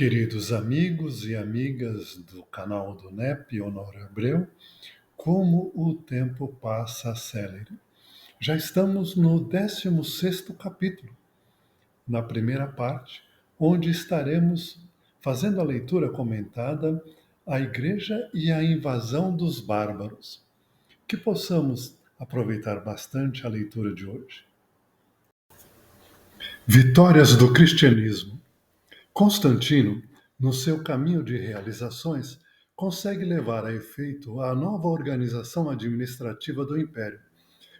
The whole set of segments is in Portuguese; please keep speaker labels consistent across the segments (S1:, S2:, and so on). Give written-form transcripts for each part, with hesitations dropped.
S1: Queridos amigos e amigas do canal do NEP Honório Abreu, como o tempo passa célere. Já estamos no 16º capítulo, na primeira parte, onde estaremos fazendo a leitura comentada A Igreja e a Invasão dos Bárbaros. Que possamos aproveitar bastante a leitura de hoje. Vitórias do cristianismo. Constantino, no seu caminho de realizações, consegue levar a efeito a nova organização administrativa do Império,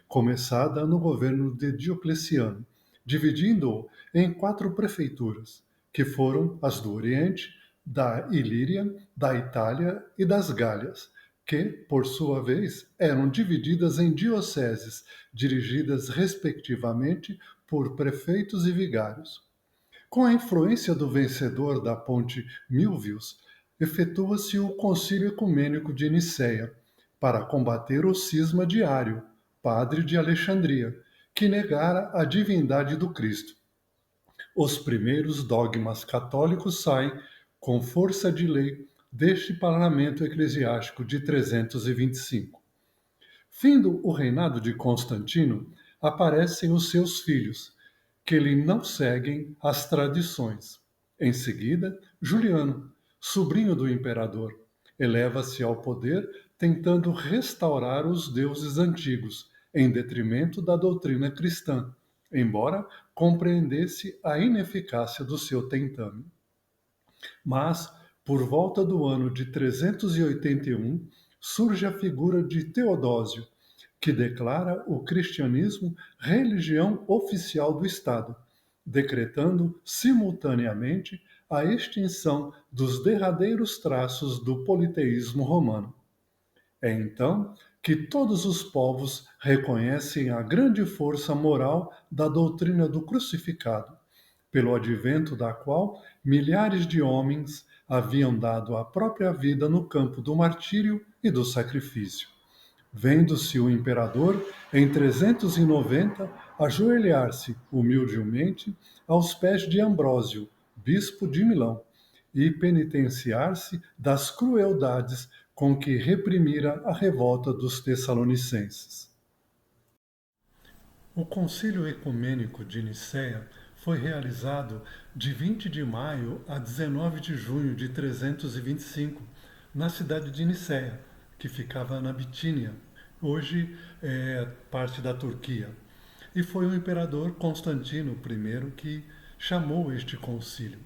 S1: começada no governo de Diocleciano, dividindo-o em 4 prefeituras, que foram as do Oriente, da Ilíria, da Itália e das Gálias, que, por sua vez, eram divididas em dioceses, dirigidas respectivamente por prefeitos e vigários. Com a influência do vencedor da ponte Milvius, efetua-se o Concílio Ecumênico de Nicéia, para combater o cisma de Ário, padre de Alexandria, que negara a divindade do Cristo. Os primeiros dogmas católicos saem, com força de lei, deste parlamento eclesiástico de 325. Findo o reinado de Constantino, aparecem os seus filhos, que lhe não seguem as tradições. Em seguida, Juliano, sobrinho do imperador, eleva-se ao poder tentando restaurar os deuses antigos, em detrimento da doutrina cristã, embora compreendesse a ineficácia do seu tentame. Mas, por volta do ano de 381, surge a figura de Teodósio, que declara o cristianismo religião oficial do Estado, decretando simultaneamente a extinção dos derradeiros traços do politeísmo romano. É então que todos os povos reconhecem a grande força moral da doutrina do crucificado, pelo advento da qual milhares de homens haviam dado a própria vida no campo do martírio e do sacrifício. Vendo-se o imperador, em 390, ajoelhar-se humildemente aos pés de Ambrósio, bispo de Milão, e penitenciar-se das crueldades com que reprimira a revolta dos Tessalonicenses. O Concílio Ecumênico de Nicéia foi realizado de 20 de maio a 19 de junho de 325, na cidade de Nicéia, que ficava na Bitínia, hoje é parte da Turquia. E foi o imperador Constantino I que chamou este concílio.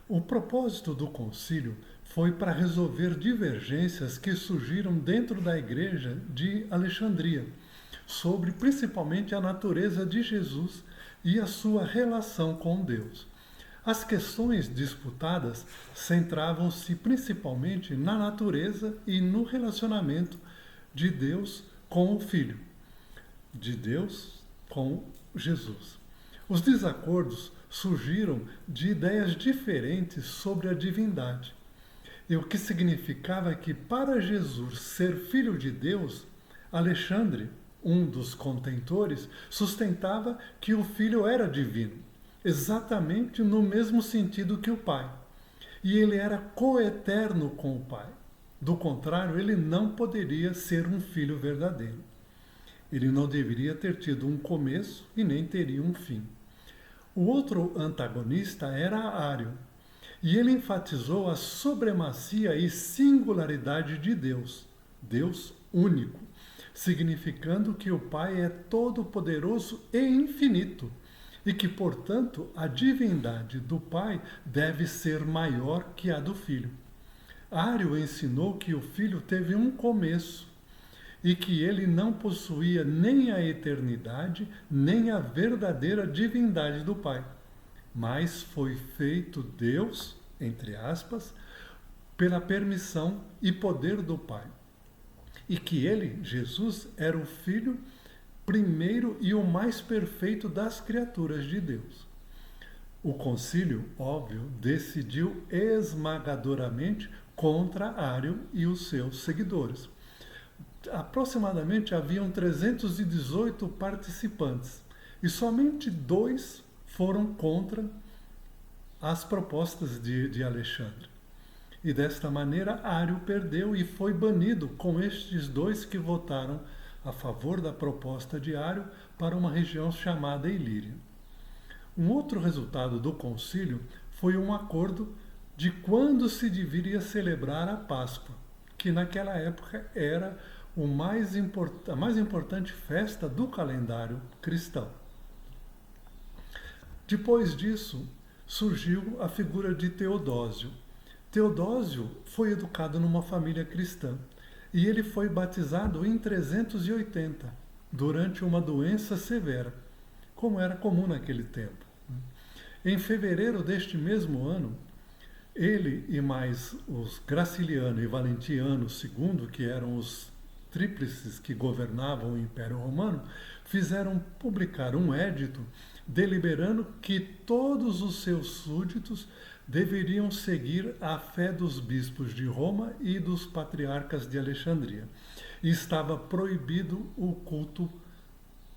S1: O propósito do concílio foi para resolver divergências que surgiram dentro da igreja de Alexandria, sobre principalmente a natureza de Jesus e a sua relação com Deus. As questões disputadas centravam-se principalmente na natureza e no relacionamento de Deus com o Filho, de Deus com Jesus. Os desacordos surgiram de ideias diferentes sobre a divindade, e o que significava que, para Jesus ser filho de Deus, Alexandre, um dos contentores, sustentava que o Filho era divino, exatamente no mesmo sentido que o Pai. E ele era coeterno com o Pai. Do contrário, ele não poderia ser um filho verdadeiro. Ele não deveria ter tido um começo e nem teria um fim. O outro antagonista era Ário, e ele enfatizou a supremacia e singularidade de Deus, Deus único, significando que o Pai é todo-poderoso e infinito, e que, portanto, a divindade do Pai deve ser maior que a do Filho. Ário ensinou que o Filho teve um começo e que ele não possuía nem a eternidade, nem a verdadeira divindade do Pai, mas foi feito Deus, entre aspas, pela permissão e poder do Pai. E que ele, Jesus, era o Filho primeiro e o mais perfeito das criaturas de Deus. O concílio, óbvio, decidiu esmagadoramente contra Ário e os seus seguidores. Aproximadamente haviam 318 participantes e somente 2 foram contra às propostas de Alexandre. E desta maneira Ário perdeu e foi banido com estes dois que votaram a favor da proposta de Ário para uma região chamada Ilíria. Um outro resultado do concílio foi um acordo de quando se deveria celebrar a Páscoa, que naquela época era a mais importante festa do calendário cristão. Depois disso, surgiu a figura de Teodósio. Teodósio foi educado numa família cristã e ele foi batizado em 380, durante uma doença severa, como era comum naquele tempo. Em fevereiro deste mesmo ano, ele e mais os Graciliano e Valentiniano II, que eram os tríplices que governavam o Império Romano, fizeram publicar um édito deliberando que todos os seus súditos deveriam seguir a fé dos bispos de Roma e dos patriarcas de Alexandria. E estava proibido o culto,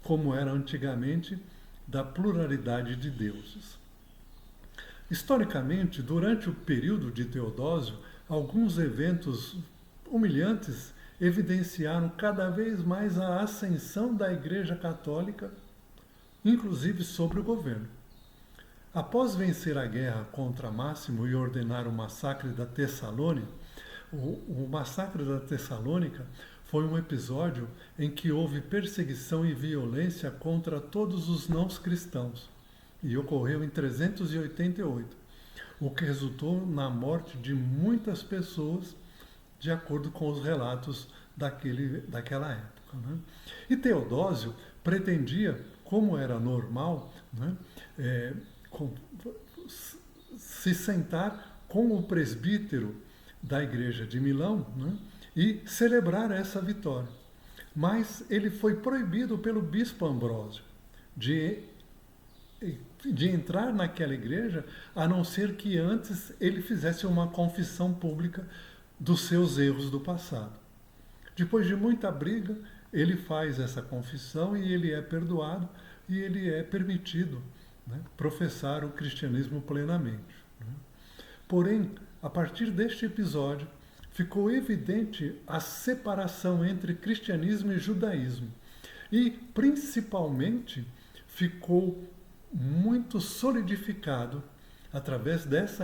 S1: como era antigamente, da pluralidade de deuses. Historicamente, durante o período de Teodósio, alguns eventos humilhantes evidenciaram cada vez mais a ascensão da Igreja Católica, inclusive sobre o governo. Após vencer a guerra contra Máximo e ordenar o massacre da Tessalônica, o massacre da Tessalônica foi um episódio em que houve perseguição e violência contra todos os não cristãos e ocorreu em 388, o que resultou na morte de muitas pessoas, de acordo com os relatos daquela época. Né? E Teodósio pretendia, como era normal, né, se sentar com o presbítero da igreja de Milão, né, e celebrar essa vitória. Mas ele foi proibido pelo bispo Ambrósio de entrar naquela igreja, a não ser que antes ele fizesse uma confissão pública dos seus erros do passado. Depois de muita briga, ele faz essa confissão e ele é perdoado e ele é permitido, né, professar o cristianismo plenamente. Né? Porém, a partir deste episódio, ficou evidente a separação entre cristianismo e judaísmo. E, principalmente, ficou muito solidificado através desse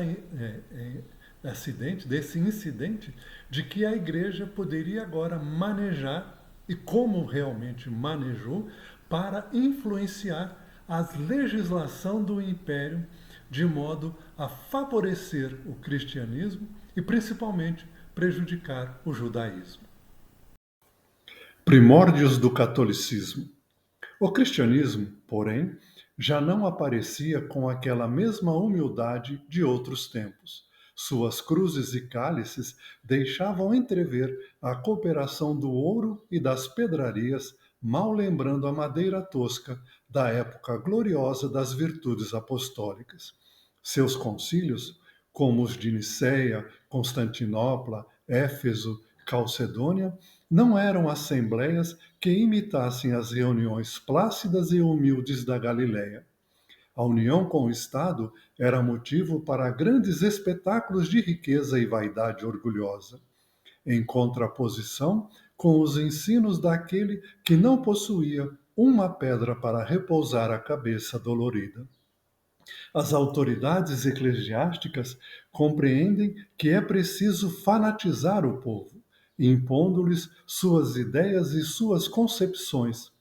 S1: incidente, de que a igreja poderia agora manejar, e como realmente manejou, para influenciar a legislação do império de modo a favorecer o cristianismo e principalmente prejudicar o judaísmo. Primórdios do catolicismo. O cristianismo, porém, já não aparecia com aquela mesma humildade de outros tempos. Suas cruzes e cálices deixavam entrever a cooperação do ouro e das pedrarias, mal lembrando a madeira tosca da época gloriosa das virtudes apostólicas. Seus concílios, como os de Nicéia, Constantinopla, Éfeso, Calcedônia, não eram assembleias que imitassem as reuniões plácidas e humildes da Galiléia. A união com o Estado era motivo para grandes espetáculos de riqueza e vaidade orgulhosa, em contraposição com os ensinos daquele que não possuía uma pedra para repousar a cabeça dolorida. As autoridades eclesiásticas compreendem que é preciso fanatizar o povo, impondo-lhes suas ideias e suas concepções,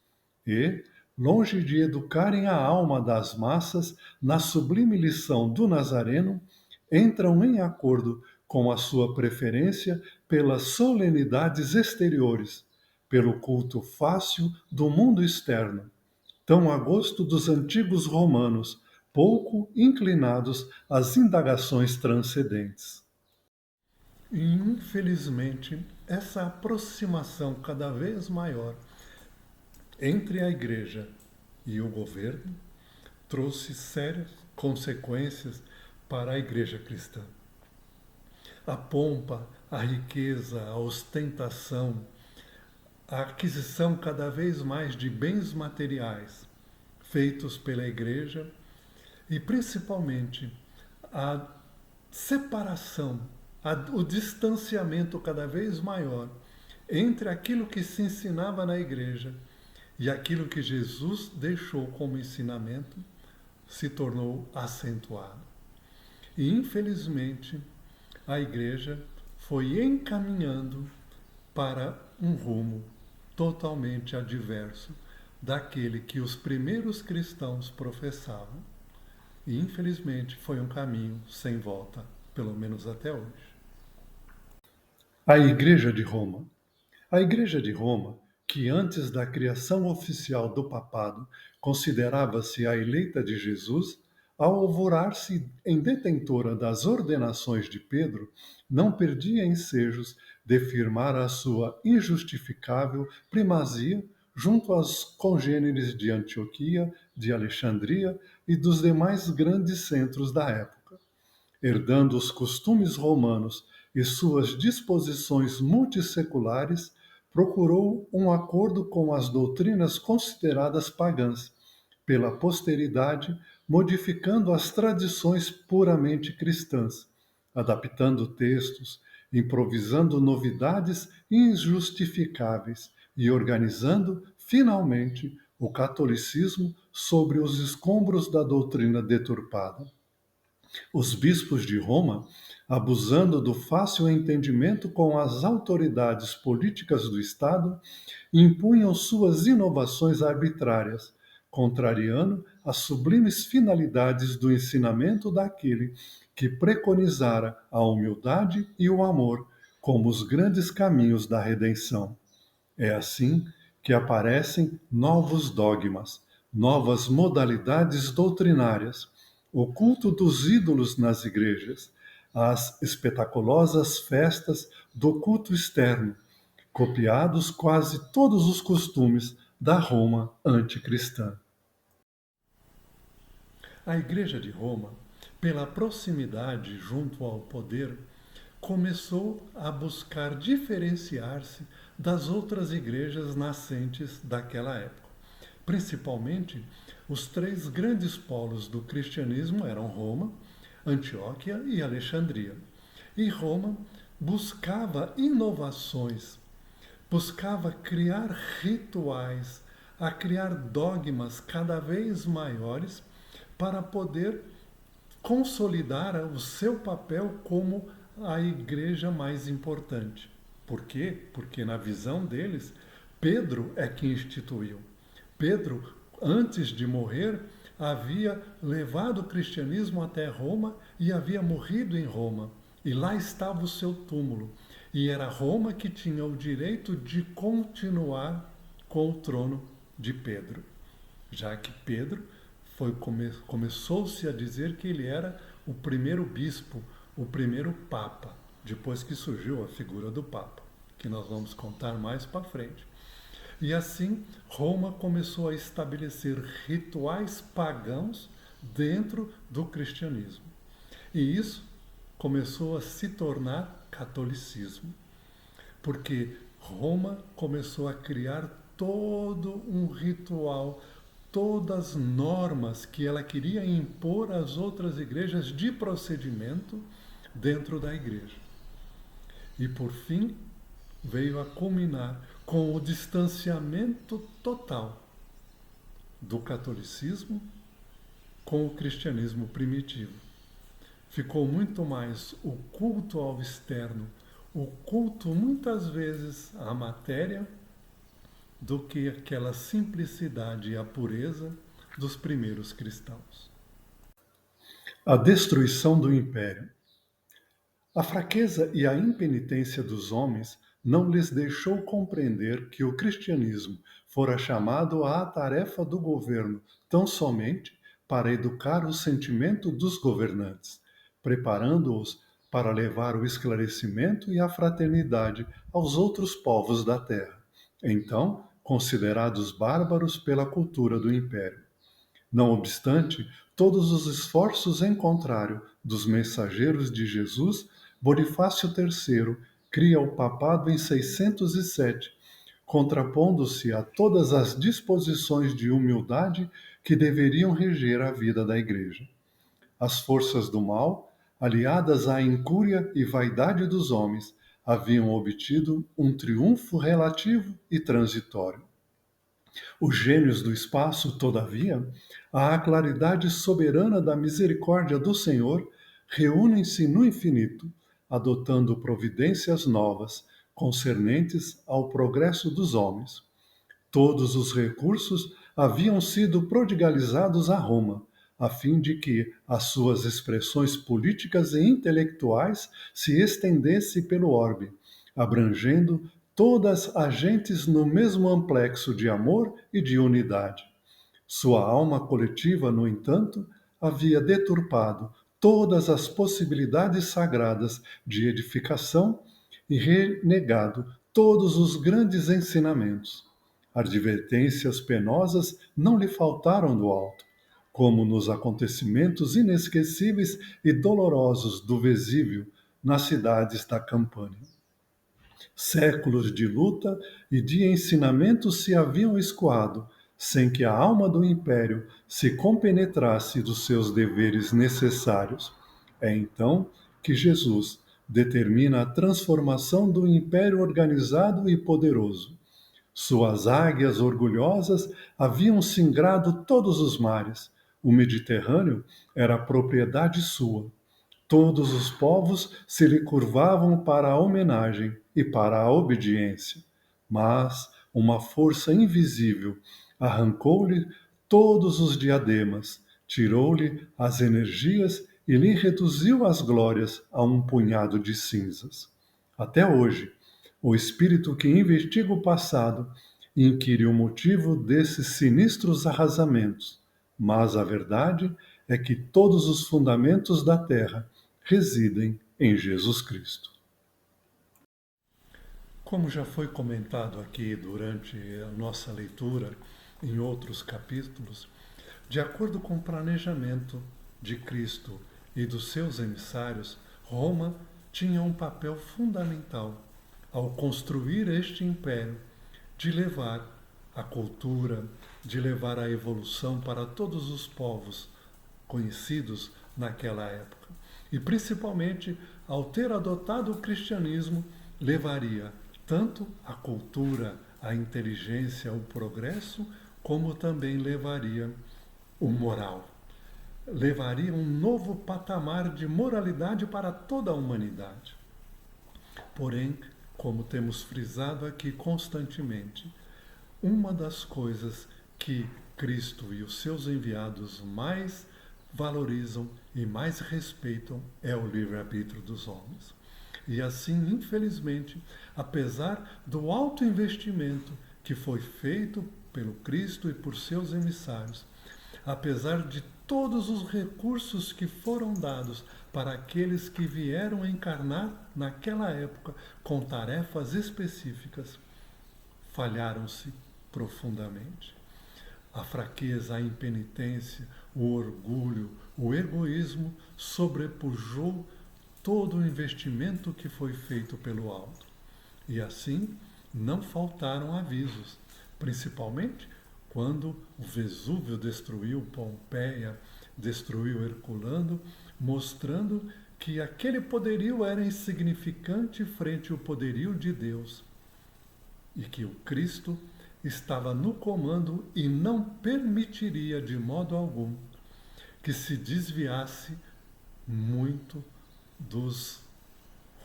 S1: e, longe de educarem a alma das massas na sublime lição do Nazareno, entram em acordo com a sua preferência pelas solenidades exteriores, pelo culto fácil do mundo externo, tão a gosto dos antigos romanos, pouco inclinados às indagações transcendentes. E, infelizmente, essa aproximação cada vez maior entre a Igreja e o governo trouxe sérias consequências para a Igreja cristã. A pompa, a riqueza, a ostentação, a aquisição cada vez mais de bens materiais feitos pela Igreja e, principalmente, a separação, o distanciamento cada vez maior entre aquilo que se ensinava na igreja e aquilo que Jesus deixou como ensinamento se tornou acentuado. E infelizmente a igreja foi encaminhando para um rumo totalmente adverso daquele que os primeiros cristãos professavam. E infelizmente foi um caminho sem volta, pelo menos até hoje. A Igreja de Roma. A Igreja de Roma, que antes da criação oficial do papado considerava-se a eleita de Jesus, ao alvorar-se em detentora das ordenações de Pedro, não perdia ensejos de firmar a sua injustificável primazia junto aos congêneres de Antioquia, de Alexandria e dos demais grandes centros da época. Herdando os costumes romanos e suas disposições multisseculares, procurou um acordo com as doutrinas consideradas pagãs, pela posteridade, modificando as tradições puramente cristãs, adaptando textos, improvisando novidades injustificáveis e organizando, finalmente, o catolicismo sobre os escombros da doutrina deturpada. Os bispos de Roma, abusando do fácil entendimento com as autoridades políticas do Estado, impunham suas inovações arbitrárias, contrariando as sublimes finalidades do ensinamento daquele que preconizara a humildade e o amor como os grandes caminhos da redenção. É assim que aparecem novos dogmas, novas modalidades doutrinárias, o culto dos ídolos nas igrejas, as espetaculosas festas do culto externo, copiados quase todos os costumes da Roma anticristã. A Igreja de Roma, pela proximidade junto ao poder, começou a buscar diferenciar-se das outras igrejas nascentes daquela época. Principalmente, os três grandes polos do cristianismo eram Roma, Antioquia e Alexandria. E Roma buscava inovações, buscava criar rituais, a criar dogmas cada vez maiores para poder consolidar o seu papel como a igreja mais importante. Por quê? Porque na visão deles, Pedro é que instituiu. Pedro, antes de morrer, havia levado o cristianismo até Roma e havia morrido em Roma. E lá estava o seu túmulo. E era Roma que tinha o direito de continuar com o trono de Pedro, já que Pedro começou-se a dizer que ele era o primeiro bispo, o primeiro papa, depois que surgiu a figura do papa, que nós vamos contar mais para frente. E assim, Roma começou a estabelecer rituais pagãos dentro do cristianismo. E isso começou a se tornar catolicismo, porque Roma começou a criar todo um ritual, todas as normas que ela queria impor às outras igrejas de procedimento dentro da igreja. E por fim, veio a culminar com o distanciamento total do catolicismo com o cristianismo primitivo. Ficou muito mais o culto ao externo, o culto muitas vezes à matéria, do que aquela simplicidade e a pureza dos primeiros cristãos. A destruição do império. A fraqueza e a impenitência dos homens não lhes deixou compreender que o cristianismo fora chamado à tarefa do governo tão somente para educar o sentimento dos governantes, preparando-os para levar o esclarecimento e a fraternidade aos outros povos da terra, então considerados bárbaros pela cultura do império. Não obstante todos os esforços em contrário dos mensageiros de Jesus, Bonifácio III cria o papado em 607, contrapondo-se a todas as disposições de humildade que deveriam reger a vida da Igreja. as forças do mal, aliadas à incúria e vaidade dos homens, haviam obtido um triunfo relativo e transitório. Os gênios do espaço, todavia, à claridade soberana da misericórdia do Senhor, reúnem-se no infinito, adotando providências novas concernentes ao progresso dos homens. Todos os recursos haviam sido prodigalizados a Roma, a fim de que as suas expressões políticas e intelectuais se estendessem pelo orbe, abrangendo todas as gentes no mesmo amplexo de amor e de unidade. Sua alma coletiva, no entanto, havia deturpado todas as possibilidades sagradas de edificação e renegado todos os grandes ensinamentos. Advertências penosas não lhe faltaram do alto, como nos acontecimentos inesquecíveis e dolorosos do Vesívio nas cidades da Campânia. Séculos de luta e de ensinamento se haviam escoado, sem que a alma do império se compenetrasse dos seus deveres necessários. É então que Jesus determina a transformação do império organizado e poderoso. Suas águias orgulhosas haviam singrado todos os mares. O Mediterrâneo era propriedade sua. Todos os povos se lhe curvavam para a homenagem e para a obediência. Mas uma força invisível arrancou-lhe todos os diademas, tirou-lhe as energias e lhe reduziu as glórias a um punhado de cinzas. Até hoje, o espírito que investiga o passado inquire o motivo desses sinistros arrasamentos, mas a verdade é que todos os fundamentos da terra residem em Jesus Cristo. Como já foi comentado aqui durante a nossa leitura em outros capítulos, de acordo com o planejamento de Cristo e dos seus emissários, Roma tinha um papel fundamental ao construir este império, de levar a cultura, de levar a evolução para todos os povos conhecidos naquela época. E principalmente, ao ter adotado o cristianismo, levaria tanto a cultura, a inteligência, o progresso, como também levaria o moral. Levaria um novo patamar de moralidade para toda a humanidade. Porém, como temos frisado aqui constantemente, uma das coisas que Cristo e os seus enviados mais valorizam e mais respeitam é o livre-arbítrio dos homens. E assim, infelizmente, apesar do alto investimento que foi feito pelo Cristo e por seus emissários, apesar de todos os recursos que foram dados para aqueles que vieram encarnar naquela época com tarefas específicas, falharam-se profundamente. A fraqueza, a impenitência, o orgulho, o egoísmo sobrepujou todo o investimento que foi feito pelo alto. E assim, não faltaram avisos, principalmente quando o Vesúvio destruiu Pompeia, destruiu Herculano, mostrando que aquele poderio era insignificante frente ao poderio de Deus e que o Cristo estava no comando e não permitiria de modo algum que se desviasse muito dos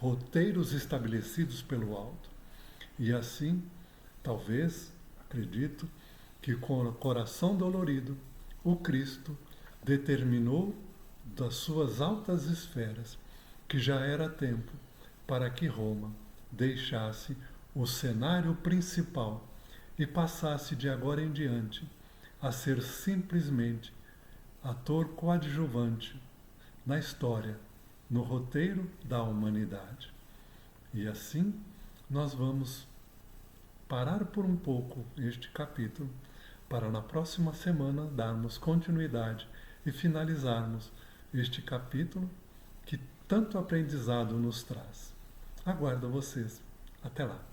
S1: roteiros estabelecidos pelo alto. E assim, talvez, acredito, que com o coração dolorido, o Cristo determinou das suas altas esferas que já era tempo para que Roma deixasse o cenário principal e passasse de agora em diante a ser simplesmente ator coadjuvante na história, no roteiro da humanidade. E assim nós vamos parar por um pouco este capítulo para na próxima semana darmos continuidade e finalizarmos este capítulo que tanto aprendizado nos traz. Aguardo vocês. Até lá.